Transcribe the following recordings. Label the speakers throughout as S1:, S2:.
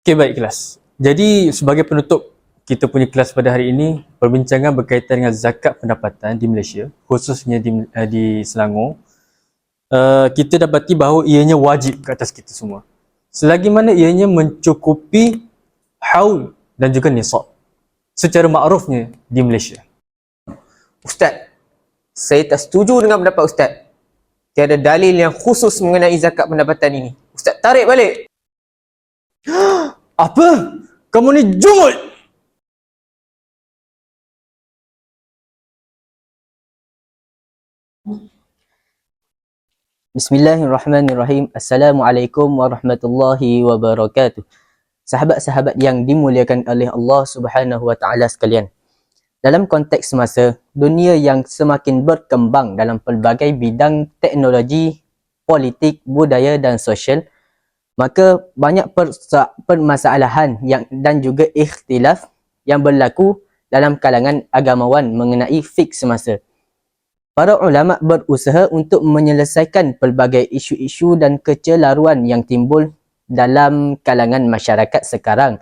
S1: Okay, baik kelas. Jadi sebagai penutup kita punya kelas pada hari ini, perbincangan berkaitan dengan zakat pendapatan di Malaysia, khususnya di Selangor. Kita dapati bahawa ianya wajib ke atas kita semua. Selagi mana ianya mencukupi haul dan juga nisab secara makrufnya di Malaysia.
S2: Ustaz, saya tak setuju dengan pendapat Ustaz. Tiada dalil yang khusus mengenai zakat pendapatan ini. Ustaz tarik balik.
S1: Apa? Kamu ni jumut!
S3: Bismillahirrahmanirrahim. Assalamualaikum warahmatullahi wabarakatuh. Sahabat-sahabat yang dimuliakan oleh Allah Subhanahu wa taala sekalian. Dalam konteks semasa, dunia yang semakin berkembang dalam pelbagai bidang teknologi, politik, budaya dan sosial, maka banyak permasalahan dan juga ikhtilaf yang berlaku dalam kalangan agamawan mengenai fiqh semasa. Para ulama berusaha untuk menyelesaikan pelbagai isu-isu dan kecelaruan yang timbul dalam kalangan masyarakat sekarang,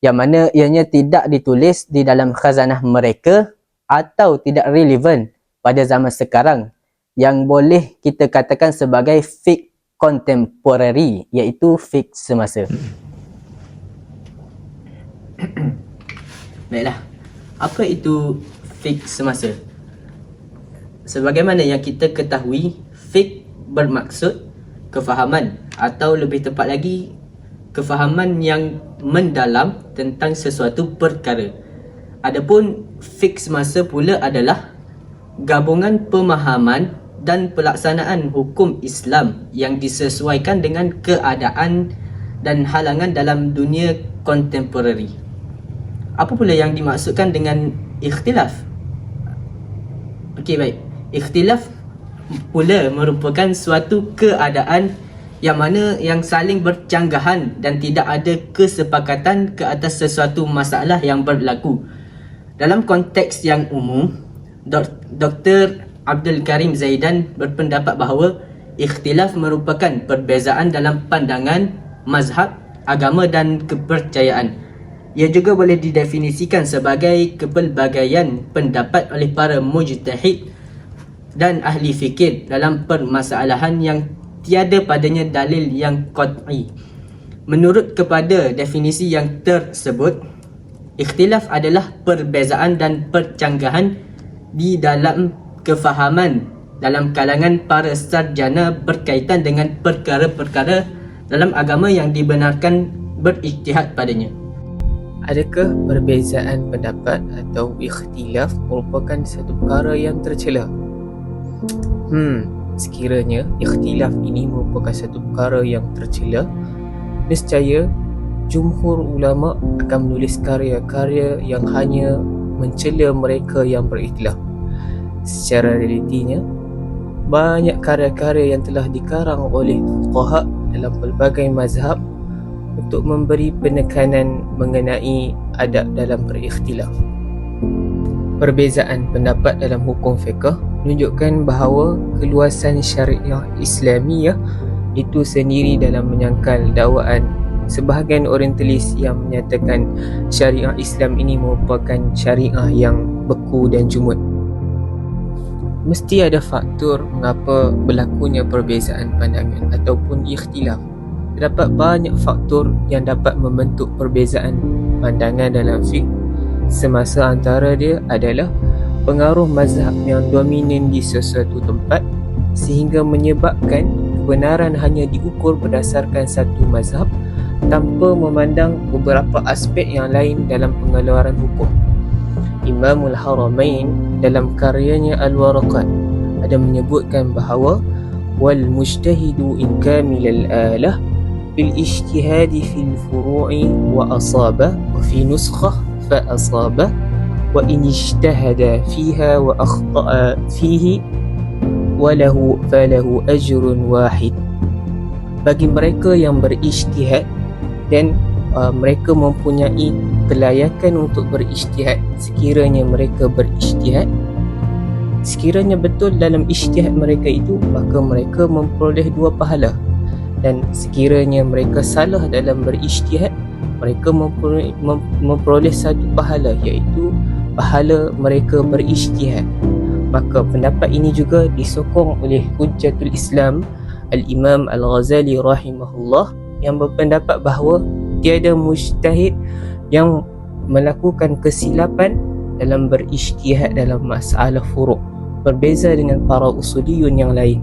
S3: yang mana ianya tidak ditulis di dalam khazanah mereka atau tidak relevan pada zaman sekarang, yang boleh kita katakan sebagai fiqh contemporary, iaitu fiqh semasa. Baiklah, apa itu fiqh semasa? Sebagaimana yang kita ketahui, fiqh bermaksud kefahaman atau lebih tepat lagi kefahaman yang mendalam tentang sesuatu perkara. Adapun fiqh semasa pula adalah gabungan pemahaman dan pelaksanaan hukum Islam yang disesuaikan dengan keadaan dan halangan dalam dunia kontemporari. Apa pula yang dimaksudkan dengan ikhtilaf? Okey, baik. Ikhtilaf pula merupakan suatu keadaan yang mana yang saling bercanggahan dan tidak ada kesepakatan ke atas sesuatu masalah yang berlaku. Dalam konteks yang umum, Dr. Abdul Karim Zaidan berpendapat bahawa ikhtilaf merupakan perbezaan dalam pandangan, mazhab, agama dan kepercayaan. Ia juga boleh didefinisikan sebagai kepelbagaian pendapat oleh para mujtahid dan ahli fikir dalam permasalahan yang tiada padanya dalil yang qat'i. Menurut kepada definisi yang tersebut, ikhtilaf adalah perbezaan dan percanggahan di dalam kefahaman dalam kalangan para sarjana berkaitan dengan perkara-perkara dalam agama yang dibenarkan berijtihad padanya.
S2: Adakah perbezaan pendapat atau ikhtilaf merupakan satu perkara yang tercela? Sekiranya ikhtilaf ini merupakan satu perkara yang tercela, nescaya jumhur ulama akan menulis karya-karya yang hanya mencela mereka yang berikhtilaf. Secara realitinya, banyak karya-karya yang telah dikarang oleh fuqaha dalam pelbagai mazhab untuk memberi penekanan mengenai adab dalam berikhtilaf. Perbezaan pendapat dalam hukum fiqh menunjukkan bahawa keluasan syariah Islamiyah itu sendiri dalam menyangkal dakwaan sebahagian orientalis yang menyatakan syariah Islam ini merupakan syariah yang beku dan jumud. Mesti ada faktor mengapa berlakunya perbezaan pandangan ataupun ikhtilaf. Terdapat banyak faktor yang dapat membentuk perbezaan pandangan dalam fiqh semasa. Antara dia adalah pengaruh mazhab yang dominan di sesuatu tempat sehingga menyebabkan kebenaran hanya diukur berdasarkan satu mazhab tanpa memandang beberapa aspek yang lain dalam pengeluaran hukum. Imamul Haramain dalam karyanya Al-Waraqat ada menyebutkan bahawa wal mujtahidu in kamilal alah bil ijtihadi fil furu'i wa asaba wa fi nuskhah fa asaba wa in ijtahada fiha wa akhta'a fihi walahu falahu ajrun wahid. Bagi mereka yang berijtihad dan mereka mempunyai kelayakan untuk berijtihad, sekiranya mereka berijtihad, sekiranya betul dalam ijtihad mereka itu, maka mereka memperoleh 2 pahala. Dan sekiranya mereka salah dalam berijtihad, mereka memperoleh satu pahala, iaitu pahala mereka berijtihad. Maka pendapat ini juga disokong oleh Hujjatul Islam Al-Imam Al-Ghazali rahimahullah, yang berpendapat bahawa tiada mujtahid yang melakukan kesilapan dalam berijtihad dalam masalah furu', berbeza dengan para usuliyun yang lain.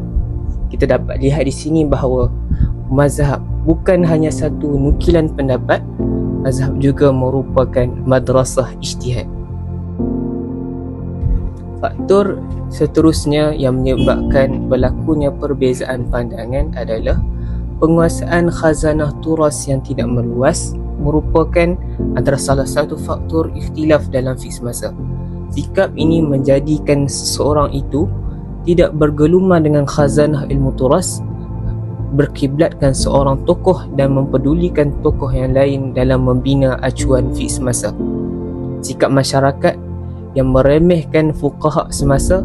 S2: Kita dapat lihat di sini bahawa mazhab bukan hanya satu nukilan pendapat, mazhab juga merupakan madrasah ijtihad. Faktor seterusnya yang menyebabkan berlakunya perbezaan pandangan adalah penguasaan khazanah turas yang tidak meluas, merupakan antara salah satu faktor ikhtilaf dalam fiqh semasa. Sikap ini menjadikan seseorang itu tidak bergeluman dengan khazanah ilmu turas, berkiblatkan seorang tokoh dan mempedulikan tokoh yang lain dalam membina acuan fiqh semasa. Sikap masyarakat yang meremehkan fuqaha semasa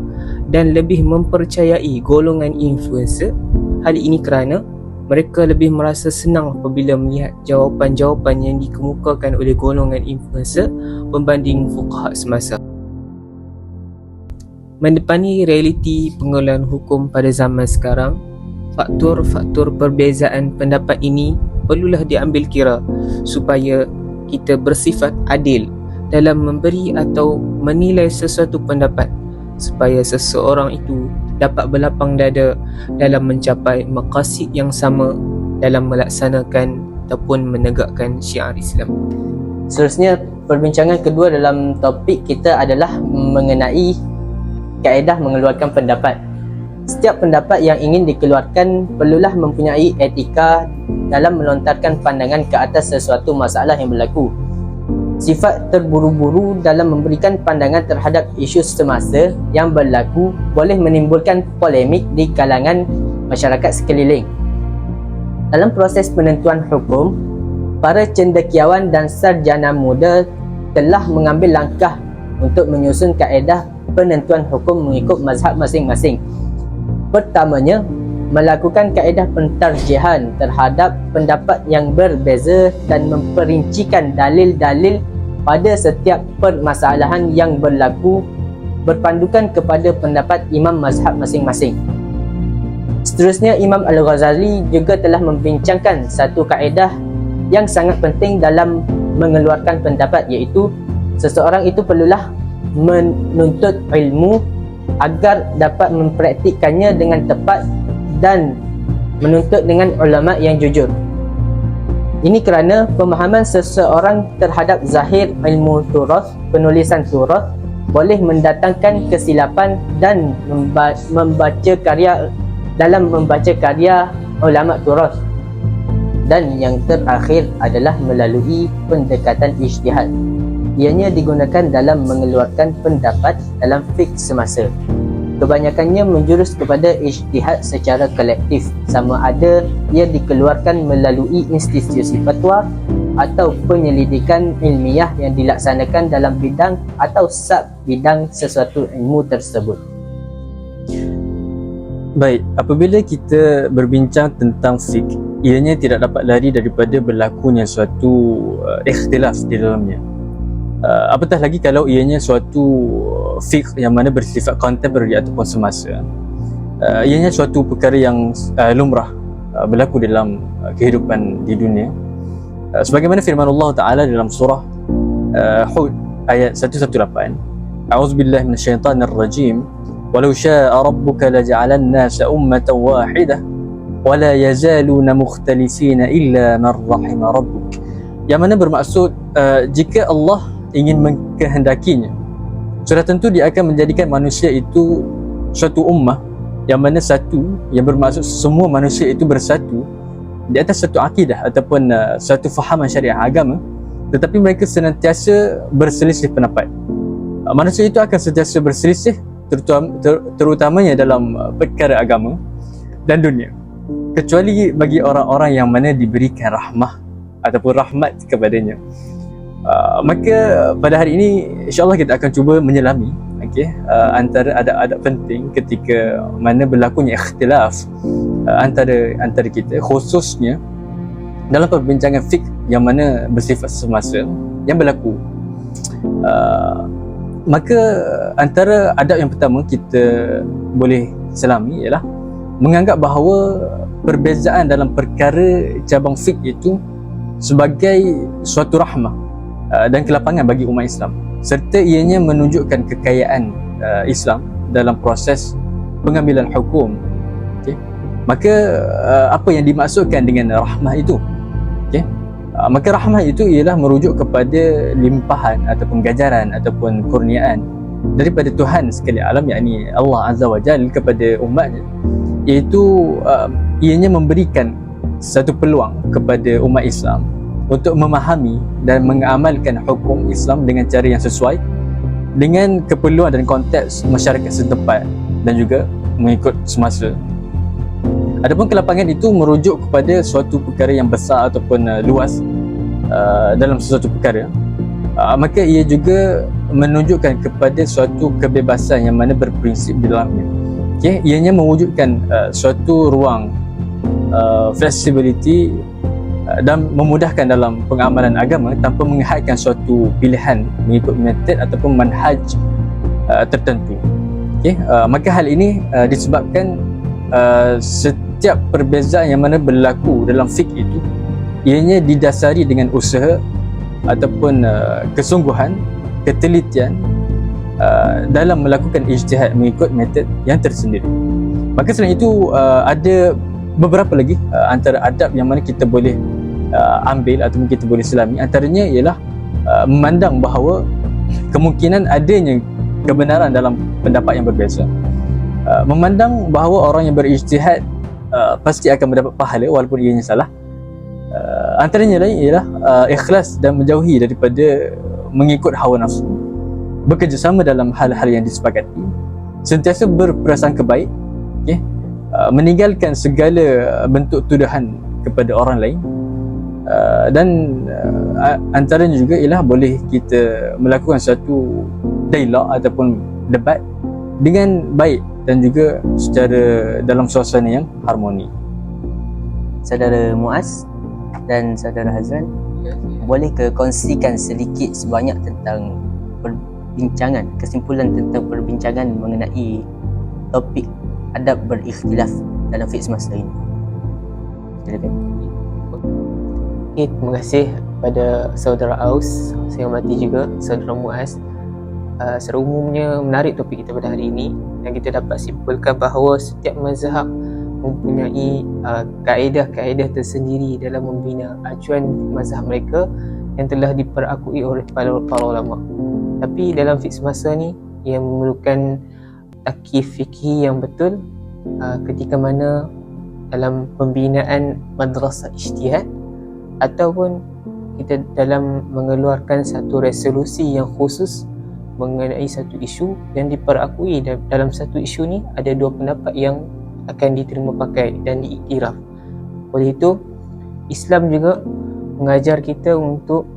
S2: dan lebih mempercayai golongan influencer. Hal ini kerana mereka lebih merasa senang apabila melihat jawapan-jawapan yang dikemukakan oleh golongan influencer berbanding fuqaha semasa. Mendepani realiti pengelolaan hukum pada zaman sekarang, faktor-faktor perbezaan pendapat ini perlulah diambil kira supaya kita bersifat adil dalam memberi atau menilai sesuatu pendapat, supaya seseorang itu dapat berlapang dada dalam mencapai maqasid yang sama dalam melaksanakan ataupun menegakkan syiar Islam.
S3: Seterusnya, perbincangan kedua dalam topik kita adalah mengenai kaedah mengeluarkan pendapat. Setiap pendapat yang ingin dikeluarkan perlulah mempunyai etika dalam melontarkan pandangan ke atas sesuatu masalah yang berlaku. Sifat terburu-buru dalam memberikan pandangan terhadap isu semasa yang berlaku boleh menimbulkan polemik di kalangan masyarakat sekeliling. Dalam proses penentuan hukum, para cendekiawan dan sarjana muda telah mengambil langkah untuk menyusun kaedah penentuan hukum mengikut mazhab masing-masing. Pertamanya, melakukan kaedah pentarjihan terhadap pendapat yang berbeza dan memperincikan dalil-dalil pada setiap permasalahan yang berlaku berpandukan kepada pendapat imam mazhab masing-masing. Seterusnya, Imam Al-Ghazali juga telah membincangkan satu kaedah yang sangat penting dalam mengeluarkan pendapat, iaitu seseorang itu perlulah menuntut ilmu agar dapat mempraktikkannya dengan tepat dan menuntut dengan ulama yang jujur. Ini kerana pemahaman seseorang terhadap zahir ilmu turas, penulisan turas, boleh mendatangkan kesilapan dan membaca karya ulama turas. Dan yang terakhir adalah melalui pendekatan ijtihad. Ianya digunakan dalam mengeluarkan pendapat dalam fiqh semasa. Kebanyakannya menjurus kepada ijtihad secara kolektif, sama ada ia dikeluarkan melalui institusi fatwa atau penyelidikan ilmiah yang dilaksanakan dalam bidang atau sub-bidang sesuatu ilmu tersebut.
S1: Baik, apabila kita berbincang tentang fiqh, ianya tidak dapat lari daripada berlakunya suatu ikhtilaf di dalamnya. Apatah lagi kalau ianya suatu fiqh yang mana bersifat contemporary ataupun semasa. Ianya suatu perkara yang lumrah berlaku dalam kehidupan di dunia. Sebagaimana firman Allah Ta'ala dalam surah Hud ayat 118, A'udzubillahi minasyaitanir rajim, walau syaa rabbuka laja'alan nasa ummatan wahidah wala yazaluna mukhtalifina illa man rahima rabbuk. Yang mana bermaksud jika Allah ingin mengkehendakinya, sudah tentu dia akan menjadikan manusia itu suatu ummah yang mana satu, yang bermaksud semua manusia itu bersatu di atas satu akidah ataupun satu fahaman syariah agama, tetapi mereka senantiasa berselisih pendapat. Manusia itu akan sentiasa berselisih terutamanya dalam perkara agama dan dunia, kecuali bagi orang-orang yang mana diberikan rahmah ataupun rahmat kepadanya. Maka pada hari ini insyaAllah kita akan cuba menyelami antara adab-adab penting ketika mana berlakunya ikhtilaf antara kita, khususnya dalam perbincangan fiqh yang mana bersifat semasa yang berlaku. Maka antara adab yang pertama kita boleh selami ialah menganggap bahawa perbezaan dalam perkara cabang fiqh itu sebagai suatu rahmah dan kelapangan bagi umat Islam, serta ianya menunjukkan kekayaan Islam dalam proses pengambilan hukum. Okay? Maka apa yang dimaksudkan dengan rahmah itu? Okay? Maka rahmah itu ialah merujuk kepada limpahan ataupun ganjaran ataupun kurniaan daripada Tuhan sekalian alam, yakni Allah Azza wa Jalla kepada umatnya, iaitu ianya memberikan satu peluang kepada umat Islam untuk memahami dan mengamalkan hukum Islam dengan cara yang sesuai dengan keperluan dan konteks masyarakat setempat dan juga mengikut semasa. Adapun kelapangan itu merujuk kepada suatu perkara yang besar ataupun luas dalam sesuatu perkara, maka ia juga menunjukkan kepada suatu kebebasan yang mana berprinsip di dalamnya. Okay? Ianya mewujudkan suatu ruang flexibility dan memudahkan dalam pengamalan agama tanpa menghadkan suatu pilihan mengikut metod ataupun manhaj tertentu. Okay? Maka hal ini disebabkan setiap perbezaan yang mana berlaku dalam fiqh itu ianya didasari dengan usaha ataupun kesungguhan, ketelitian dalam melakukan ijtihad mengikut metod yang tersendiri. Maka selain itu ada beberapa lagi antara adab yang mana kita boleh ambil ataupun kita boleh selami. Antaranya ialah memandang bahawa kemungkinan adanya kebenaran dalam pendapat yang berbeza. Memandang bahawa orang yang berijtihad pasti akan mendapat pahala walaupun ianya salah. Antaranya lain ialah ikhlas dan menjauhi daripada mengikut hawa nafsu, bekerjasama dalam hal-hal yang disepakati, sentiasa berprasangka baik, okay? Meninggalkan segala bentuk tuduhan kepada orang lain, dan antaranya juga ialah boleh kita melakukan satu dialog ataupun debat dengan baik dan juga secara dalam suasana yang harmoni.
S4: Saudara Muaz dan saudara Hazran, boleh ke kongsikan sedikit sebanyak tentang perbincangan, kesimpulan tentang perbincangan mengenai topik adab berikhtilaf dalam fiqh semasa ini? Silakan.
S2: Terima kasih kepada saudara Aus. Saya hormati juga saudara Muaz. Secara umumnya menarik topik kita pada hari ini, dan kita dapat simpulkan bahawa setiap mazhab mempunyai kaedah-kaedah tersendiri dalam membina acuan mazhab mereka yang telah diperakui oleh para ulama. Tapi dalam fiqh semasa ni, ia memerlukan takif fikih yang betul ketika mana dalam pembinaan madrasah ijtihad ataupun kita dalam mengeluarkan satu resolusi yang khusus mengenai satu isu yang diperakui. Dalam satu isu ni ada dua pendapat yang akan diterima pakai dan diiktiraf. Oleh itu, Islam juga mengajar kita untuk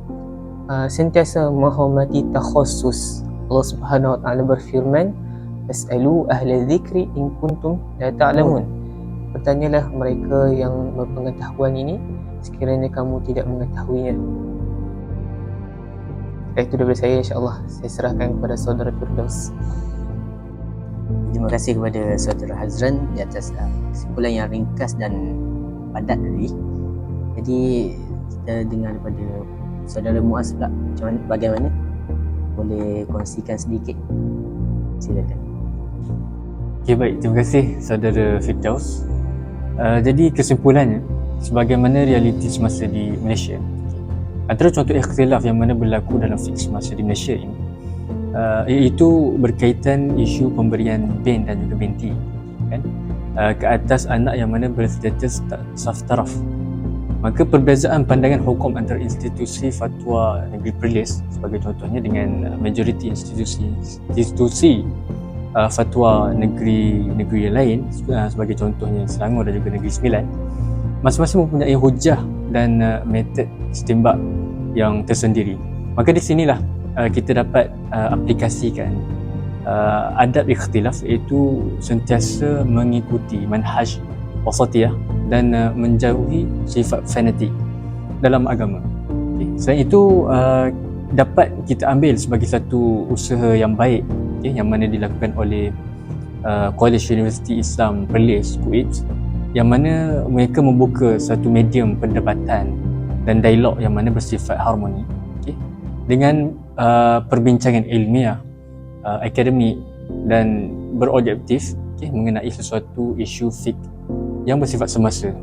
S2: sentiasa menghormati takhassus. Allah Subhanahu Wa Taala berfirman, "Fas'alu ahla dzikri in kuntum la ta'lamun." Bertanyalah mereka yang berpengetahuan ini sekiranya kamu tidak mengetahuinya. Itu daripada saya, insya-Allah saya serahkan kepada saudara Firdaus.
S4: Terima kasih kepada saudara Hazran di atas kesimpulan yang ringkas dan padat tadi. Jadi kita dengar daripada saudara Muaz pula, macam mana, bagaimana? Boleh kongsikan sedikit? Silakan.
S1: Okay, baik. Terima kasih saudara Firdaus. Jadi kesimpulannya, sebagaimana realiti semasa di Malaysia, antara contoh ikhtilaf yang mana berlaku dalam fiqh semasa di Malaysia ini, iaitu berkaitan isu pemberian bin dan juga binti, kan, ke atas anak yang mana berstatus saf taraf. Maka perbezaan pandangan hukum antara institusi fatwa negeri Perlis sebagai contohnya dengan majoriti institusi fatwa negeri yang lain sebagai contohnya Selangor dan juga Negeri Sembilan, masing-masing mempunyai hujah dan metod istimbak yang tersendiri. Maka di sinilah kita dapat aplikasikan adab ikhtilaf, iaitu sentiasa mengikuti manhaj wasatiyah dan menjauhi sifat fanatik dalam agama. Okay. Selain itu, dapat kita ambil sebagai satu usaha yang baik, okay, yang mana dilakukan oleh College University Islam Perlis, UIPS, yang mana mereka membuka satu medium pendapatan dan dialog yang mana bersifat harmoni, okay, dengan perbincangan ilmiah, akademik dan berobjektif, okay, mengenai sesuatu isu fiqh yang bersifat semasa.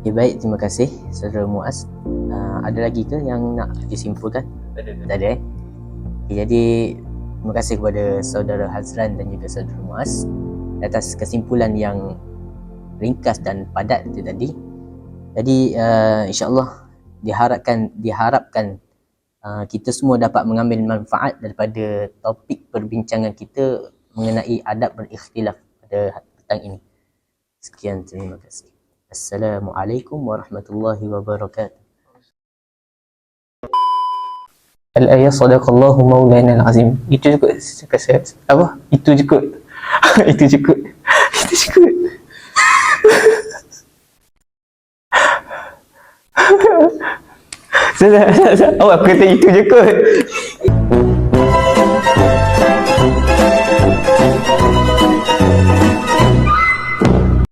S4: Okay, baik, terima kasih Saudara Muaz. Ada lagi ke yang nak disimpulkan? Tak ada. Okay, jadi terima kasih kepada Saudara Hazran dan juga Saudara Muaz atas kesimpulan yang ringkas dan padat itu tadi. Jadi insya-Allah diharapkan kita semua dapat mengambil manfaat daripada topik perbincangan kita mengenai adab berikhtilaf pada petang ini. Sekian, terima kasih. Assalamualaikum warahmatullahi wabarakatuh.
S2: Al-ayah sadaqallahu maulana al-azim. Itu juga saya apa? Itu juga. Itu juga. Itu juga. Awak kata itu je kot.